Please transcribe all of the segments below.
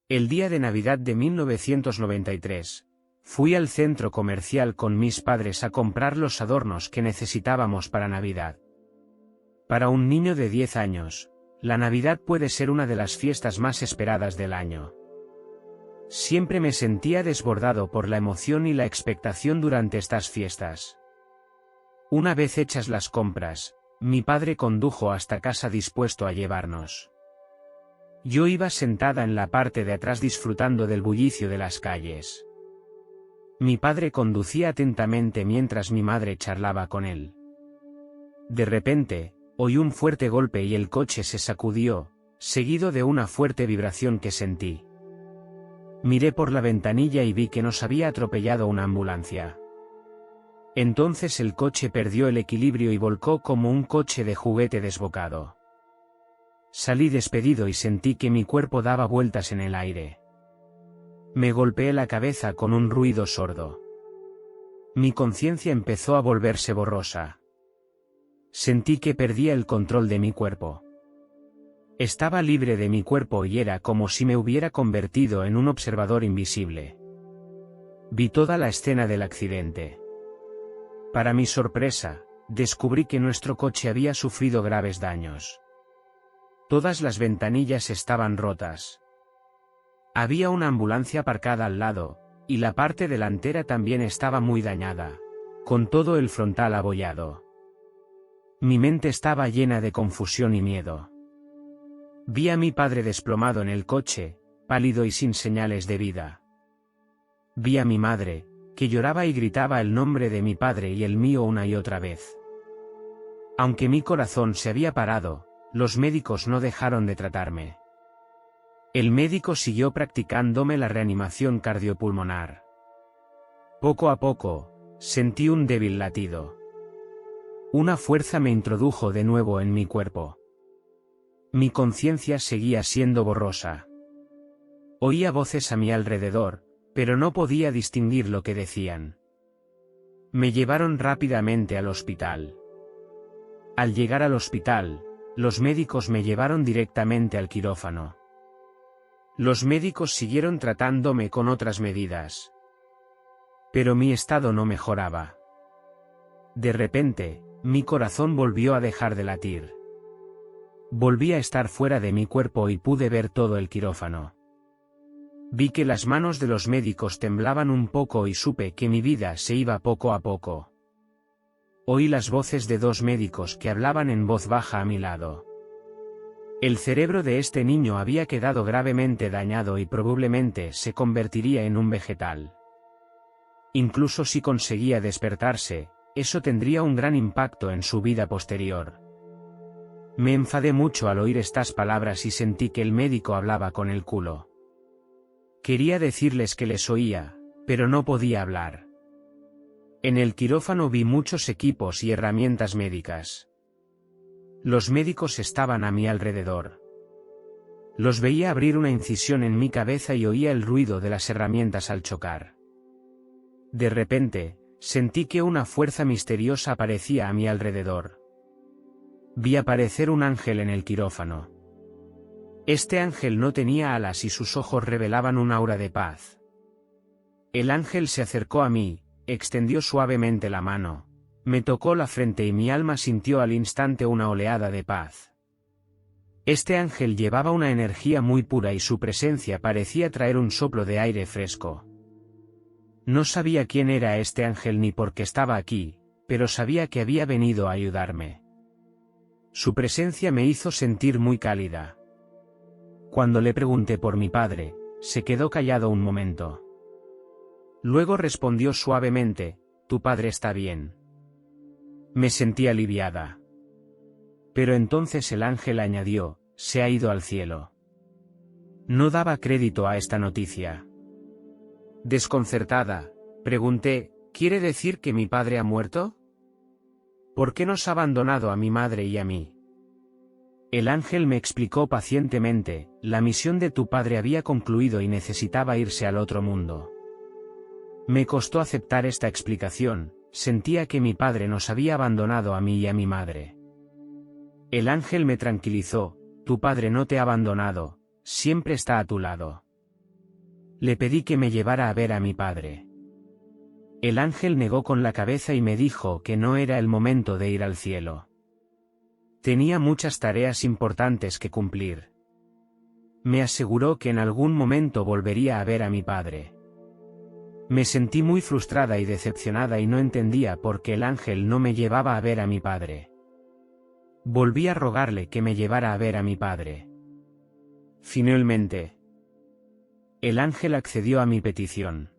El día de Navidad de 1993, fui al centro comercial con mis padres a comprar los adornos que necesitábamos para Navidad. Para un niño de 10 años, la Navidad puede ser una de las fiestas más esperadas del año. Siempre me sentía desbordado por la emoción y la expectación durante estas fiestas. Una vez hechas las compras, mi padre condujo hasta casa dispuesto a llevarnos. Yo iba sentada en la parte de atrás disfrutando del bullicio de las calles. Mi padre conducía atentamente mientras mi madre charlaba con él. De repente, oí un fuerte golpe y el coche se sacudió, seguido de una fuerte vibración que sentí. Miré por la ventanilla y vi que nos había atropellado una ambulancia. Entonces el coche perdió el equilibrio y volcó como un coche de juguete desbocado. Salí despedido y sentí que mi cuerpo daba vueltas en el aire. Me golpeé la cabeza con un ruido sordo. Mi conciencia empezó a volverse borrosa. Sentí que perdía el control de mi cuerpo. Estaba libre de mi cuerpo y era como si me hubiera convertido en un observador invisible. Vi toda la escena del accidente. Para mi sorpresa, descubrí que nuestro coche había sufrido graves daños. Todas las ventanillas estaban rotas. Había una ambulancia aparcada al lado, y la parte delantera también estaba muy dañada, con todo el frontal abollado. Mi mente estaba llena de confusión y miedo. Vi a mi padre desplomado en el coche, pálido y sin señales de vida. Vi a mi madre, que lloraba y gritaba el nombre de mi padre y el mío una y otra vez. Aunque mi corazón se había parado, los médicos no dejaron de tratarme. El médico siguió practicándome la reanimación cardiopulmonar. Poco a poco, sentí un débil latido. Una fuerza me introdujo de nuevo en mi cuerpo. Mi conciencia seguía siendo borrosa. Oía voces a mi alrededor, pero no podía distinguir lo que decían. Me llevaron rápidamente al hospital. Al llegar al hospital, los médicos me llevaron directamente al quirófano. Los médicos siguieron tratándome con otras medidas. Pero mi estado no mejoraba. De repente, mi corazón volvió a dejar de latir. Volví a estar fuera de mi cuerpo y pude ver todo el quirófano. Vi que las manos de los médicos temblaban un poco y supe que mi vida se iba poco a poco. Oí las voces de dos médicos que hablaban en voz baja a mi lado. El cerebro de este niño había quedado gravemente dañado y probablemente se convertiría en un vegetal. Incluso si conseguía despertarse, eso tendría un gran impacto en su vida posterior. Me enfadé mucho al oír estas palabras y sentí que el médico hablaba con el culo. Quería decirles que les oía, pero no podía hablar. En el quirófano vi muchos equipos y herramientas médicas. Los médicos estaban a mi alrededor. Los veía abrir una incisión en mi cabeza y oía el ruido de las herramientas al chocar. De repente, sentí que una fuerza misteriosa aparecía a mi alrededor. Vi aparecer un ángel en el quirófano. Este ángel no tenía alas y sus ojos revelaban un aura de paz. El ángel se acercó a mí, extendió suavemente la mano, me tocó la frente y mi alma sintió al instante una oleada de paz. Este ángel llevaba una energía muy pura y su presencia parecía traer un soplo de aire fresco. No sabía quién era este ángel ni por qué estaba aquí, pero sabía que había venido a ayudarme. Su presencia me hizo sentir muy cálida. Cuando le pregunté por mi padre, se quedó callado un momento. Luego respondió suavemente, «Tu padre está bien». Me sentí aliviada. Pero entonces el ángel añadió, «Se ha ido al cielo». No daba crédito a esta noticia. Desconcertada, pregunté, ¿quiere decir que mi padre ha muerto? ¿Por qué nos ha abandonado a mi madre y a mí? El ángel me explicó pacientemente, la misión de tu padre había concluido y necesitaba irse al otro mundo. Me costó aceptar esta explicación, sentía que mi padre nos había abandonado a mí y a mi madre. El ángel me tranquilizó, tu padre no te ha abandonado, siempre está a tu lado. Le pedí que me llevara a ver a mi padre. El ángel negó con la cabeza y me dijo que no era el momento de ir al cielo. Tenía muchas tareas importantes que cumplir. Me aseguró que en algún momento volvería a ver a mi padre. Me sentí muy frustrada y decepcionada y no entendía por qué el ángel no me llevaba a ver a mi padre. Volví a rogarle que me llevara a ver a mi padre. Finalmente, el ángel accedió a mi petición.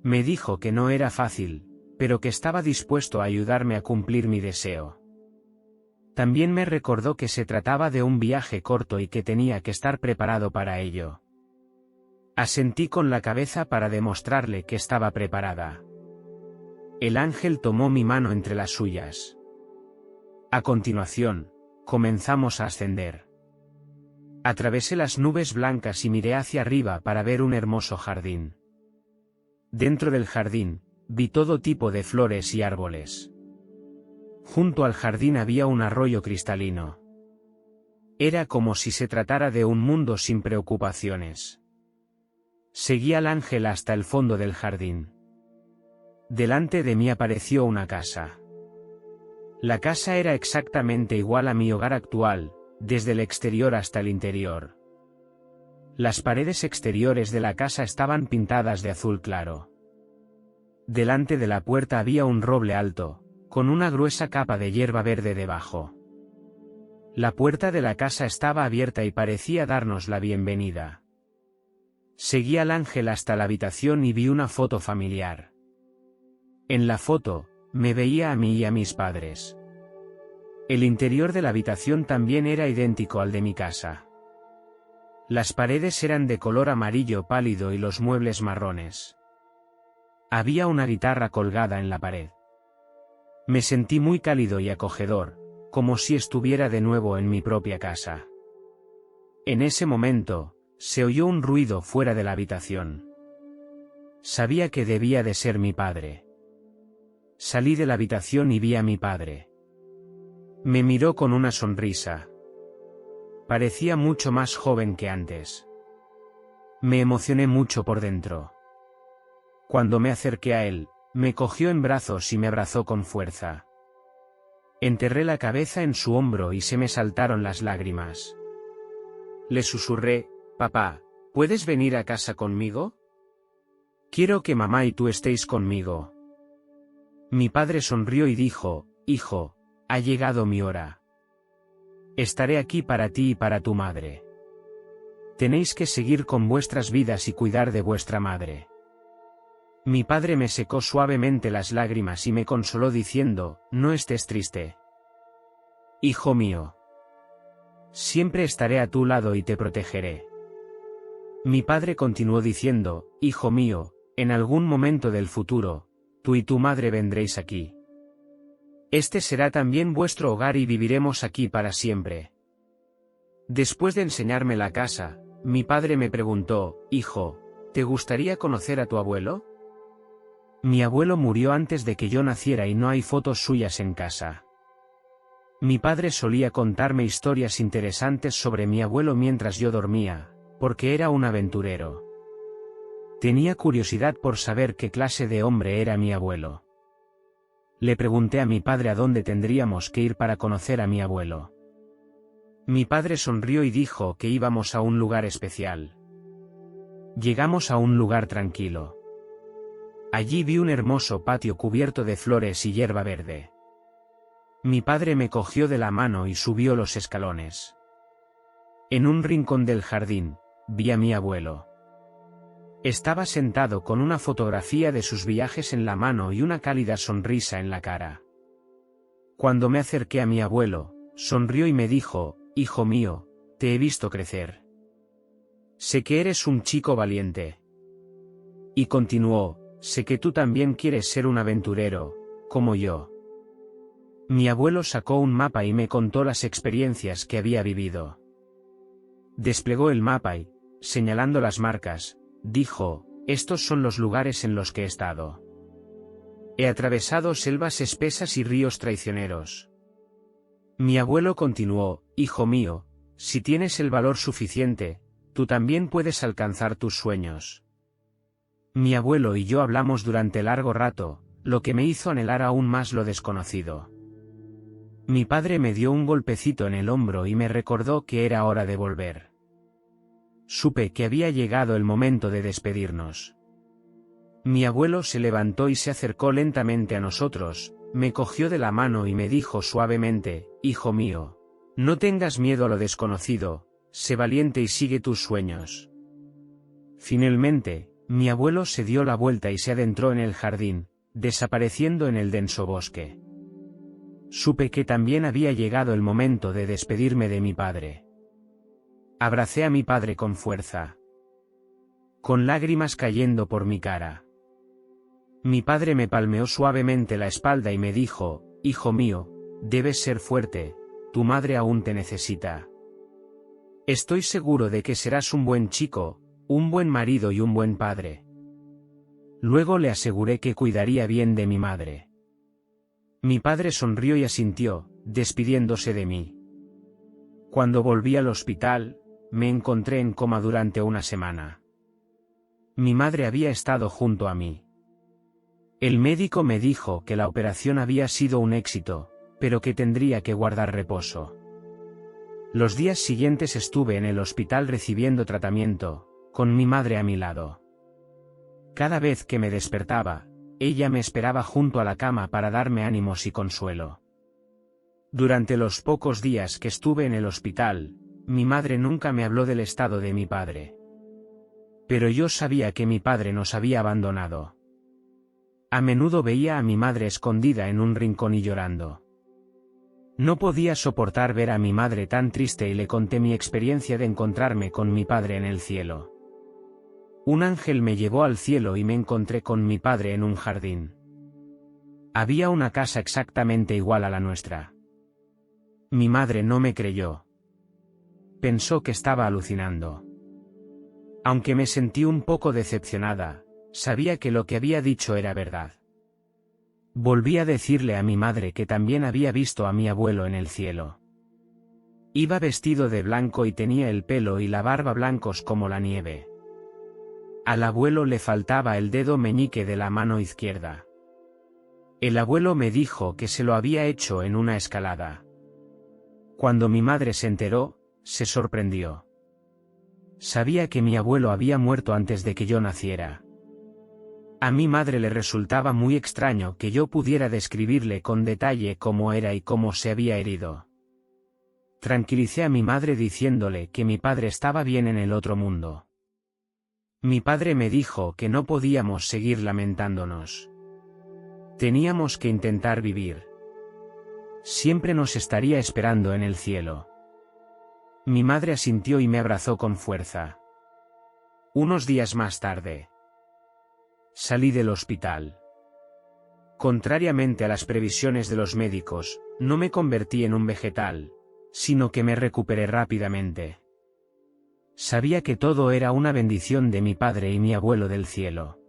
Me dijo que no era fácil, pero que estaba dispuesto a ayudarme a cumplir mi deseo. También me recordó que se trataba de un viaje corto y que tenía que estar preparado para ello. Asentí con la cabeza para demostrarle que estaba preparada. El ángel tomó mi mano entre las suyas. A continuación, comenzamos a ascender. Atravesé las nubes blancas y miré hacia arriba para ver un hermoso jardín. Dentro del jardín, vi todo tipo de flores y árboles. Junto al jardín había un arroyo cristalino. Era como si se tratara de un mundo sin preocupaciones. Seguí al ángel hasta el fondo del jardín. Delante de mí apareció una casa. La casa era exactamente igual a mi hogar actual, desde el exterior hasta el interior. Las paredes exteriores de la casa estaban pintadas de azul claro. Delante de la puerta había un roble alto, con una gruesa capa de hierba verde debajo. La puerta de la casa estaba abierta y parecía darnos la bienvenida. Seguí al ángel hasta la habitación y vi una foto familiar. En la foto, me veía a mí y a mis padres. El interior de la habitación también era idéntico al de mi casa. Las paredes eran de color amarillo pálido y los muebles marrones. Había una guitarra colgada en la pared. Me sentí muy cálido y acogedor, como si estuviera de nuevo en mi propia casa. En ese momento, se oyó un ruido fuera de la habitación. Sabía que debía de ser mi padre. Salí de la habitación y vi a mi padre. Me miró con una sonrisa. Parecía mucho más joven que antes. Me emocioné mucho por dentro. Cuando me acerqué a él, me cogió en brazos y me abrazó con fuerza. Enterré la cabeza en su hombro y se me saltaron las lágrimas. Le susurré: «Papá, ¿puedes venir a casa conmigo? Quiero que mamá y tú estéis conmigo». Mi padre sonrió y dijo: «Hijo, ha llegado mi hora. Estaré aquí para ti y para tu madre. Tenéis que seguir con vuestras vidas y cuidar de vuestra madre». Mi padre me secó suavemente las lágrimas y me consoló diciendo: «No estés triste. Hijo mío. Siempre estaré a tu lado y te protegeré». Mi padre continuó diciendo: «Hijo mío, en algún momento del futuro, tú y tu madre vendréis aquí. Este será también vuestro hogar y viviremos aquí para siempre». Después de enseñarme la casa, mi padre me preguntó: «Hijo, ¿te gustaría conocer a tu abuelo?». Mi abuelo murió antes de que yo naciera y no hay fotos suyas en casa. Mi padre solía contarme historias interesantes sobre mi abuelo mientras yo dormía, porque era un aventurero. Tenía curiosidad por saber qué clase de hombre era mi abuelo. Le pregunté a mi padre a dónde tendríamos que ir para conocer a mi abuelo. Mi padre sonrió y dijo que íbamos a un lugar especial. Llegamos a un lugar tranquilo. Allí vi un hermoso patio cubierto de flores y hierba verde. Mi padre me cogió de la mano y subió los escalones. En un rincón del jardín, vi a mi abuelo. Estaba sentado con una fotografía de sus viajes en la mano y una cálida sonrisa en la cara. Cuando me acerqué a mi abuelo, sonrió y me dijo: «Hijo mío, te he visto crecer. Sé que eres un chico valiente». Y continuó: «Sé que tú también quieres ser un aventurero, como yo». Mi abuelo sacó un mapa y me contó las experiencias que había vivido. Desplegó el mapa y, señalando las marcas, dijo: «Estos son los lugares en los que he estado. He atravesado selvas espesas y ríos traicioneros». Mi abuelo continuó: «Hijo mío, si tienes el valor suficiente, tú también puedes alcanzar tus sueños. Mi abuelo y yo hablamos durante largo rato, lo que me hizo anhelar aún más lo desconocido. Mi padre me dio un golpecito en el hombro y me recordó que era hora de volver. Supe que había llegado el momento de despedirnos. Mi abuelo se levantó y se acercó lentamente a nosotros, me cogió de la mano y me dijo suavemente: «Hijo mío, no tengas miedo a lo desconocido, sé valiente y sigue tus sueños». Finalmente, mi abuelo se dio la vuelta y se adentró en el jardín, desapareciendo en el denso bosque. Supe que también había llegado el momento de despedirme de mi padre. Abracé a mi padre con fuerza, con lágrimas cayendo por mi cara. Mi padre me palmeó suavemente la espalda y me dijo: «Hijo mío, debes ser fuerte, tu madre aún te necesita. Estoy seguro de que serás un buen chico, un buen marido y un buen padre». Luego le aseguré que cuidaría bien de mi madre. Mi padre sonrió y asintió, despidiéndose de mí. Cuando volví al hospital, me encontré en coma durante una semana. Mi madre había estado junto a mí. El médico me dijo que la operación había sido un éxito, pero que tendría que guardar reposo. Los días siguientes estuve en el hospital recibiendo tratamiento, con mi madre a mi lado. Cada vez que me despertaba, ella me esperaba junto a la cama para darme ánimos y consuelo. Durante los pocos días que estuve en el hospital, mi madre nunca me habló del estado de mi padre. Pero yo sabía que mi padre nos había abandonado. A menudo veía a mi madre escondida en un rincón y llorando. No podía soportar ver a mi madre tan triste y le conté mi experiencia de encontrarme con mi padre en el cielo. Un ángel me llevó al cielo y me encontré con mi padre en un jardín. Había una casa exactamente igual a la nuestra. Mi madre no me creyó. Pensó que estaba alucinando. Aunque me sentí un poco decepcionada, sabía que lo que había dicho era verdad. Volví a decirle a mi madre que también había visto a mi abuelo en el cielo. Iba vestido de blanco y tenía el pelo y la barba blancos como la nieve. Al abuelo le faltaba el dedo meñique de la mano izquierda. El abuelo me dijo que se lo había hecho en una escalada. Cuando mi madre se enteró, se sorprendió. Sabía que mi abuelo había muerto antes de que yo naciera. A mi madre le resultaba muy extraño que yo pudiera describirle con detalle cómo era y cómo se había herido. Tranquilicé a mi madre diciéndole que mi padre estaba bien en el otro mundo. Mi padre me dijo que no podíamos seguir lamentándonos. Teníamos que intentar vivir. Siempre nos estaría esperando en el cielo. Mi madre asintió y me abrazó con fuerza. Unos días más tarde, salí del hospital. Contrariamente a las previsiones de los médicos, no me convertí en un vegetal, sino que me recuperé rápidamente. Sabía que todo era una bendición de mi padre y mi abuelo del cielo.